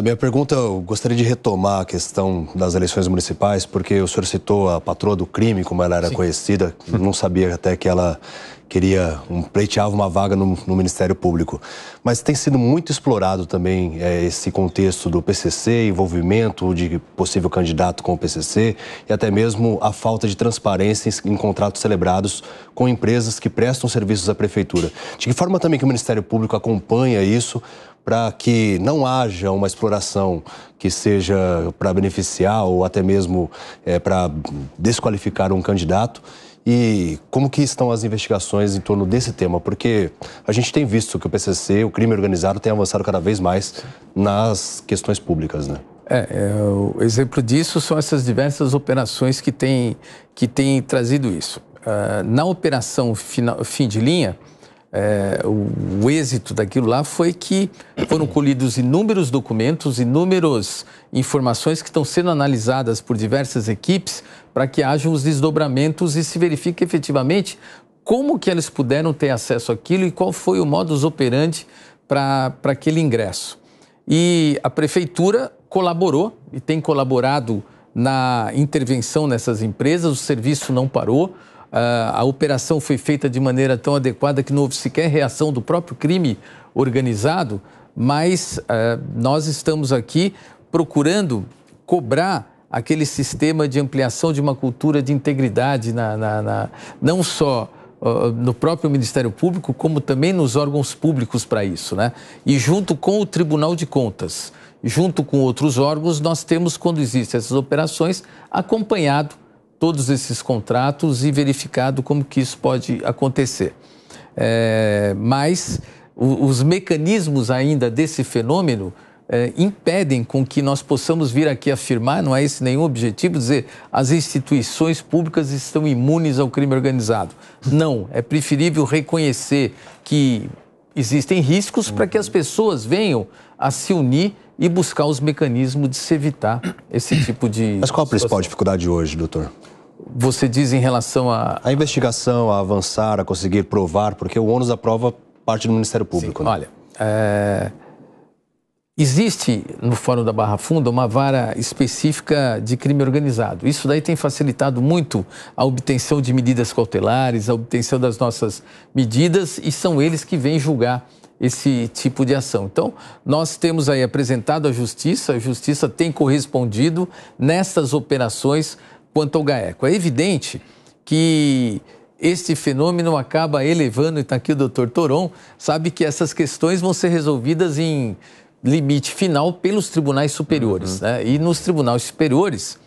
Minha pergunta, eu gostaria de retomar a questão das eleições municipais, porque o senhor citou a patroa do crime, como ela era conhecida, não sabia até que ela pleiteava uma vaga no Ministério Público. Mas tem sido muito explorado também esse contexto do PCC, envolvimento de possível candidato com o PCC e até mesmo a falta de transparência em contratos celebrados com empresas que prestam serviços à Prefeitura. De que forma também que o Ministério Público acompanha isso para que não haja uma exploração que seja para beneficiar ou até mesmo para desqualificar um candidato? E como que estão as investigações em torno desse tema? Porque a gente tem visto que o PCC, o crime organizado, tem avançado cada vez mais nas questões públicas, né? O exemplo disso são essas diversas operações que têm trazido isso. Na operação fim de linha, o êxito daquilo lá foi que foram colhidos inúmeros documentos, inúmeras informações que estão sendo analisadas por diversas equipes para que hajam os desdobramentos e se verifique efetivamente como que eles puderam ter acesso àquilo e qual foi o modus operandi para aquele ingresso. E a Prefeitura colaborou e tem colaborado na intervenção nessas empresas, o serviço não parou. A operação foi feita de maneira tão adequada que não houve sequer reação do próprio crime organizado, mas nós estamos aqui procurando cobrar aquele sistema de ampliação de uma cultura de integridade não só no próprio Ministério Público, como também nos órgãos públicos para isso, né? E junto com o Tribunal de Contas, junto com outros órgãos, nós temos, quando existem essas operações, acompanhado todos esses contratos e verificado como que isso pode acontecer. Mas os mecanismos ainda desse fenômeno impedem com que nós possamos vir aqui afirmar, não é esse nenhum objetivo, dizer as instituições públicas estão imunes ao crime organizado. Não, é preferível reconhecer que existem riscos para que as pessoas venham a se unir e buscar os mecanismos de se evitar esse tipo de... Mas qual a principal dificuldade hoje, doutor? Você diz em relação a... A investigação, a avançar, a conseguir provar, porque o ônus da prova parte do Ministério Público. Sim, né? Olha, existe no Fórum da Barra Funda uma vara específica de crime organizado. Isso daí tem facilitado muito a obtenção de medidas cautelares, a obtenção das nossas medidas e são eles que vêm julgar esse tipo de ação. Então, nós temos aí apresentado à Justiça, a Justiça tem correspondido nessas operações quanto ao GAECO. É evidente que este fenômeno acaba elevando, e está aqui o doutor Toron, sabe que essas questões vão ser resolvidas em limite final pelos tribunais superiores, né? E nos tribunais superiores,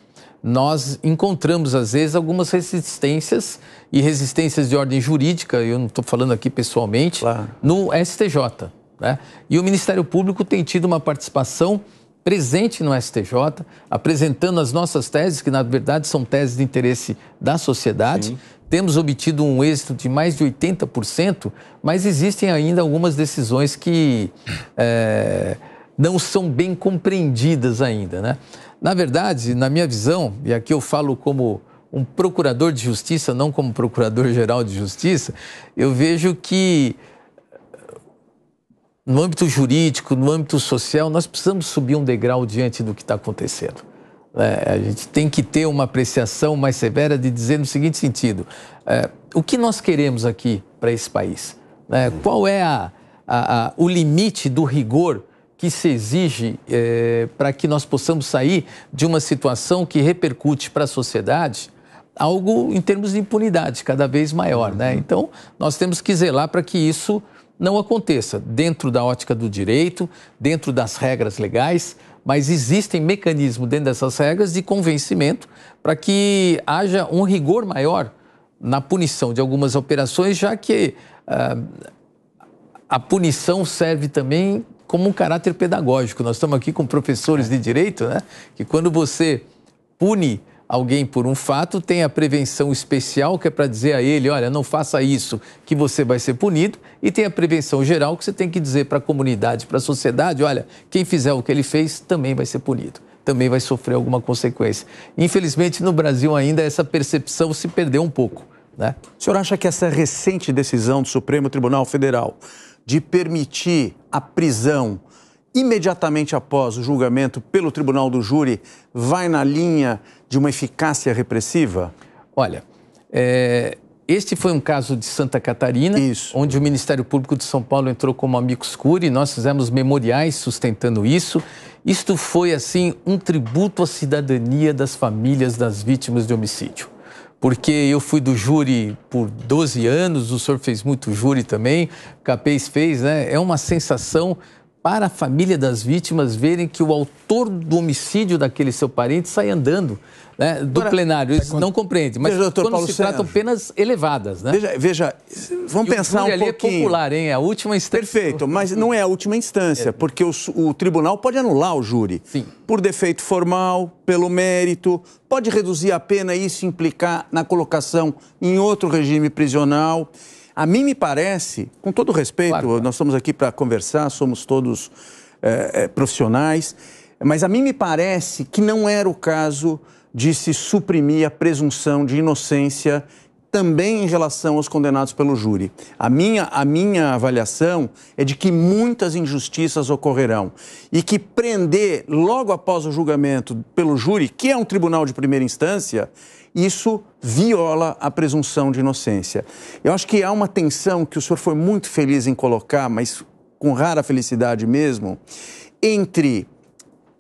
nós encontramos, às vezes, algumas resistências e resistências de ordem jurídica, eu não estou falando aqui pessoalmente, claro, no STJ, né? E o Ministério Público tem tido uma participação presente no STJ, apresentando as nossas teses, que na verdade são teses de interesse da sociedade. Sim. Temos obtido um êxito de mais de 80%, mas existem ainda algumas decisões que não são bem compreendidas ainda, né? Na verdade, na minha visão, e aqui eu falo como um procurador de justiça, não como procurador-geral de justiça, eu vejo que no âmbito jurídico, no âmbito social, nós precisamos subir um degrau diante do que está acontecendo. A gente tem que ter uma apreciação mais severa de dizer no seguinte sentido, o que nós queremos aqui para esse país? Qual é o limite do rigor que se exige para que nós possamos sair de uma situação que repercute para a sociedade algo em termos de impunidade cada vez maior, né? Então, nós temos que zelar para que isso não aconteça dentro da ótica do direito, dentro das regras legais, mas existem mecanismos dentro dessas regras de convencimento para que haja um rigor maior na punição de algumas operações, já que a punição serve também como um caráter pedagógico. Nós estamos aqui com professores de direito, né? Que quando você pune alguém por um fato, tem a prevenção especial, que é para dizer a ele, olha, não faça isso, que você vai ser punido, e tem a prevenção geral, que você tem que dizer para a comunidade, para a sociedade, olha, quem fizer o que ele fez também vai ser punido, também vai sofrer alguma consequência. Infelizmente, no Brasil ainda, essa percepção se perdeu um pouco, né? O senhor acha que essa recente decisão do Supremo Tribunal Federal de permitir a prisão imediatamente após o julgamento pelo Tribunal do Júri, vai na linha de uma eficácia repressiva? Olha, este foi um caso de Santa Catarina, onde o Ministério Público de São Paulo entrou como amicus curiae, nós fizemos memoriais sustentando isso. Isto foi, assim, um tributo à cidadania das famílias das vítimas de homicídio. Porque eu fui do júri por 12 anos, o senhor fez muito júri também, o Capês fez, né? É uma sensação para a família das vítimas verem que o autor do homicídio daquele seu parente sai andando, né, do plenário. Eles não compreendem, mas quando se tratam penas elevadas, né? Veja, vamos pensar um pouquinho. É popular, hein? É a última instância. Perfeito, mas não é a última instância, porque o tribunal pode anular o júri. Sim. Por defeito formal, pelo mérito, pode reduzir a pena e isso implicar na colocação em outro regime prisional. A mim me parece, com todo respeito, claro. Nós estamos aqui para conversar, somos todos profissionais, mas a mim me parece que não era o caso de se suprimir a presunção de inocência também em relação aos condenados pelo júri. A minha avaliação é de que muitas injustiças ocorrerão e que prender logo após o julgamento pelo júri, que é um tribunal de primeira instância, isso viola a presunção de inocência. Eu acho que há uma tensão que o senhor foi muito feliz em colocar, mas com rara felicidade mesmo, entre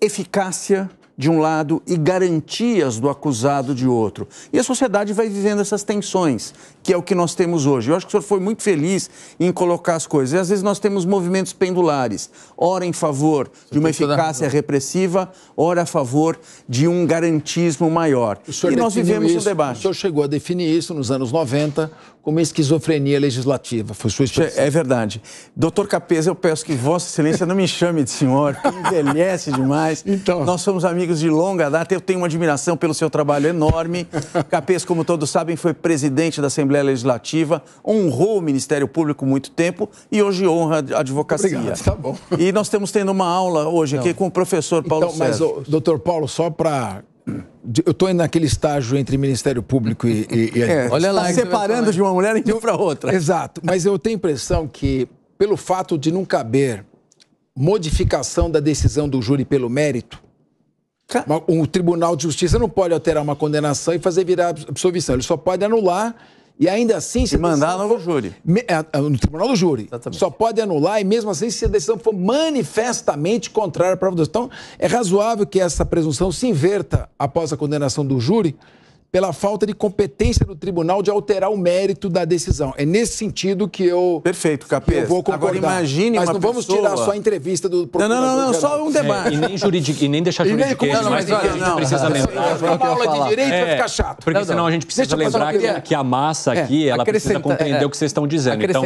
eficácia de um lado e garantias do acusado de outro. E a sociedade vai vivendo essas tensões, que é o que nós temos hoje. Eu acho que o senhor foi muito feliz em colocar as coisas. E às vezes nós temos movimentos pendulares, ora em favor de uma eficácia repressiva, ora a favor de um garantismo maior. E nós vivemos um debate. O senhor chegou a definir isso nos anos 90 como esquizofrenia legislativa. Foi sua expressão. É verdade. Doutor Capês, eu peço que Vossa Excelência não me chame de senhor, que envelhece demais. Então. Nós somos amigos de longa data, eu tenho uma admiração pelo seu trabalho enorme. Capês, como todos sabem, foi presidente da Assembleia Legislativa, honrou o Ministério Público muito tempo e hoje honra a advocacia. Obrigado, tá bom. E nós estamos tendo uma aula hoje aqui com o professor Paulo Sérgio. Mas, doutor Paulo, só para... Eu estou naquele estágio entre Ministério Público e olha lá, separando de uma mulher e para outra. Exato, mas eu tenho a impressão que, pelo fato de não caber modificação da decisão do júri pelo mérito, o Tribunal de Justiça não pode alterar uma condenação e fazer virar absolvição. Ele só pode anular e ainda assim... Se mandar no júri. No Tribunal do Júri. Exatamente. Só pode anular e mesmo assim se a decisão for manifestamente contrária à prova do... Então, é razoável que essa presunção se inverta após a condenação do júri pela falta de competência do tribunal de alterar o mérito da decisão. É nesse sentido que eu... Perfeito, Capês. Eu vou concordar. Agora imagine mas uma não vamos tirar só a entrevista do procurador. Não, só um debate. E nem deixar juridiquês, mas a gente precisa lembrar... Uma aula de direito vai ficar chato. Porque senão a gente precisa lembrar que a massa aqui, ela precisa compreender o que vocês estão dizendo. Então,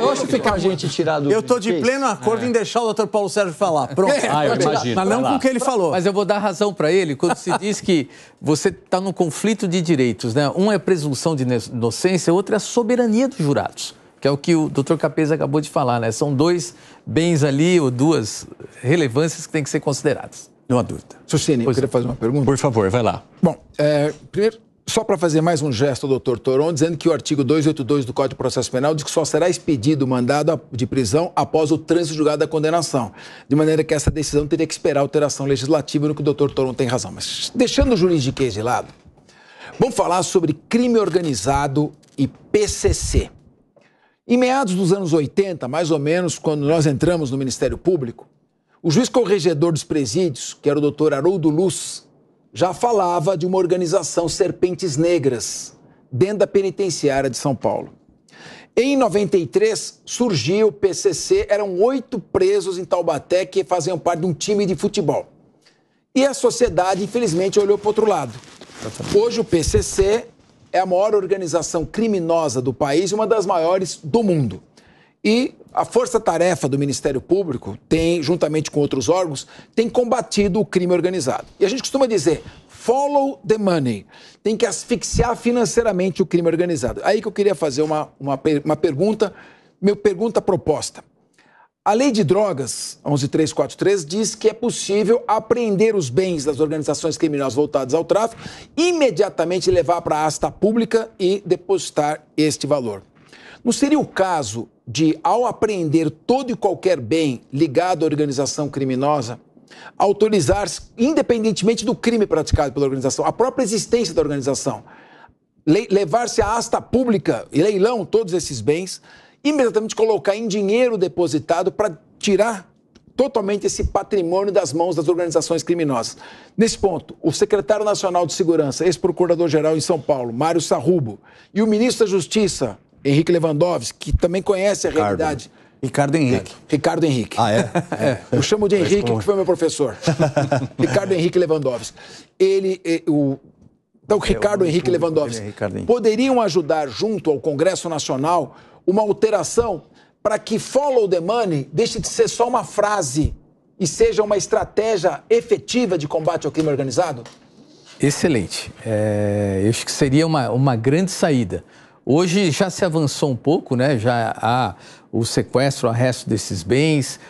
eu acho que fica a gente tirado... Eu estou de pleno acordo em deixar o doutor Paulo Sérgio falar. Pronto. Eu imagino. Mas não com o que ele falou. Mas eu vou dar razão para ele quando se diz que você está num conflito de direitos, né? Um é a presunção de inocência, outro é a soberania dos jurados, que é o que o doutor Capês acabou de falar, né? São dois bens ali, ou duas relevâncias que têm que ser consideradas. Não há dúvida. Sucine, eu queria fazer uma pergunta. Por favor, vai lá. Bom, primeiro, só para fazer mais um gesto ao doutor Toron, dizendo que o artigo 282 do Código de Processo Penal diz que só será expedido o mandado de prisão após o trânsito julgado da condenação. De maneira que essa decisão teria que esperar alteração legislativa, no que o doutor Toron tem razão. Mas deixando o juridiquês de lado, vamos falar sobre crime organizado e PCC. Em meados dos anos 80, mais ou menos, quando nós entramos no Ministério Público, o juiz corregedor dos presídios, que era o doutor Haroldo Luz, já falava de uma organização Serpentes Negras, dentro da penitenciária de São Paulo. Em 93, surgiu o PCC, eram 8 presos em Taubaté que faziam parte de um time de futebol. E a sociedade, infelizmente, olhou para o outro lado. Hoje o PCC é a maior organização criminosa do país e uma das maiores do mundo. E a força-tarefa do Ministério Público tem, juntamente com outros órgãos, tem combatido o crime organizado. E a gente costuma dizer, follow the money. Tem que asfixiar financeiramente o crime organizado. Aí que eu queria fazer uma pergunta, minha pergunta proposta. A lei de drogas, 11.343, diz que é possível apreender os bens das organizações criminosas voltadas ao tráfico, imediatamente levar para a asta pública e depositar este valor. Não seria o caso de, ao apreender todo e qualquer bem ligado à organização criminosa, autorizar-se, independentemente do crime praticado pela organização, a própria existência da organização, levar-se à asta pública e leilão todos esses bens, imediatamente colocar em dinheiro depositado para tirar totalmente esse patrimônio das mãos das organizações criminosas. Nesse ponto, o secretário nacional de segurança, ex-procurador-geral em São Paulo, Mário Sarrubo, e o ministro da Justiça, Henrique Lewandowski, que também conhece a realidade... Ricardo Henrique. Ricardo Henrique. Ah, é? Eu chamo de Henrique, que foi meu professor. Ricardo Henrique Lewandowski. Então, Ricardo Henrique Lewandowski poderiam ajudar, junto ao Congresso Nacional, uma alteração para que follow the money deixe de ser só uma frase e seja uma estratégia efetiva de combate ao crime organizado? Excelente. Eu acho que seria uma grande saída. Hoje já se avançou um pouco, né? Já há o sequestro, o arresto desses bens.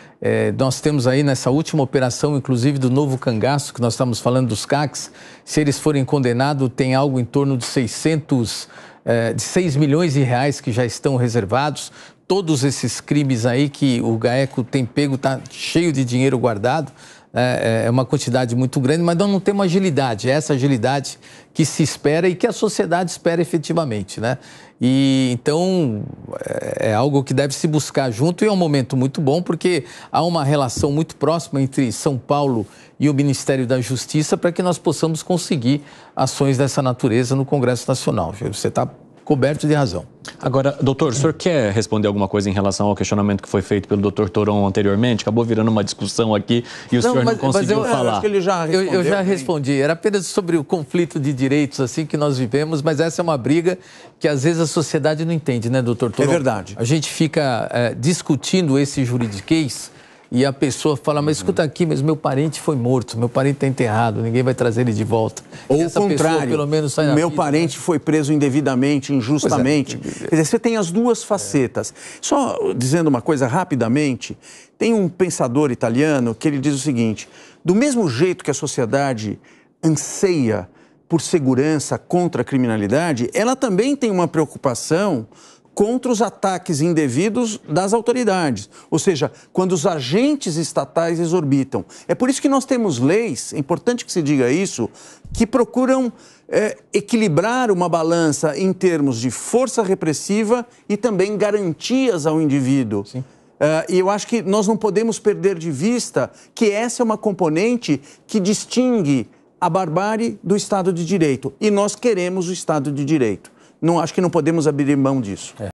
Nós temos aí nessa última operação, inclusive do novo cangaço, que nós estamos falando dos CACs, se eles forem condenados, tem algo em torno de 6 milhões de reais que já estão reservados. Todos esses crimes aí que o GAECO tem pego, está cheio de dinheiro guardado. É uma quantidade muito grande, mas nós não temos agilidade. É essa agilidade que se espera e que a sociedade espera efetivamente, né? E então é algo que deve se buscar junto e é um momento muito bom porque há uma relação muito próxima entre São Paulo e o Ministério da Justiça para que nós possamos conseguir ações dessa natureza no Congresso Nacional. Você está coberto de razão. Agora, doutor, o senhor quer responder alguma coisa em relação ao questionamento que foi feito pelo doutor Toron anteriormente? Acabou virando uma discussão aqui e o senhor não conseguiu falar. Acho que ele já respondeu, eu já respondi. Era apenas sobre o conflito de direitos assim que nós vivemos, mas essa é uma briga que às vezes a sociedade não entende, né, doutor Toron? É verdade. A gente fica discutindo esse juridiquês e a pessoa fala, mas escuta aqui, mas meu parente foi morto, meu parente está enterrado, ninguém vai trazer ele de volta. Ou o contrário, pessoa, pelo menos, sai meu parente foi preso indevidamente, injustamente. Quer dizer, você tem as duas facetas. Só dizendo uma coisa rapidamente, tem um pensador italiano que ele diz o seguinte, do mesmo jeito que a sociedade anseia por segurança contra a criminalidade, ela também tem uma preocupação contra os ataques indevidos das autoridades, ou seja, quando os agentes estatais exorbitam. É por isso que nós temos leis, é importante que se diga isso, que procuram equilibrar uma balança em termos de força repressiva e também garantias ao indivíduo. Sim. E eu acho que nós não podemos perder de vista que essa é uma componente que distingue a barbárie do Estado de Direito. E nós queremos o Estado de Direito. Acho que não podemos abrir mão disso.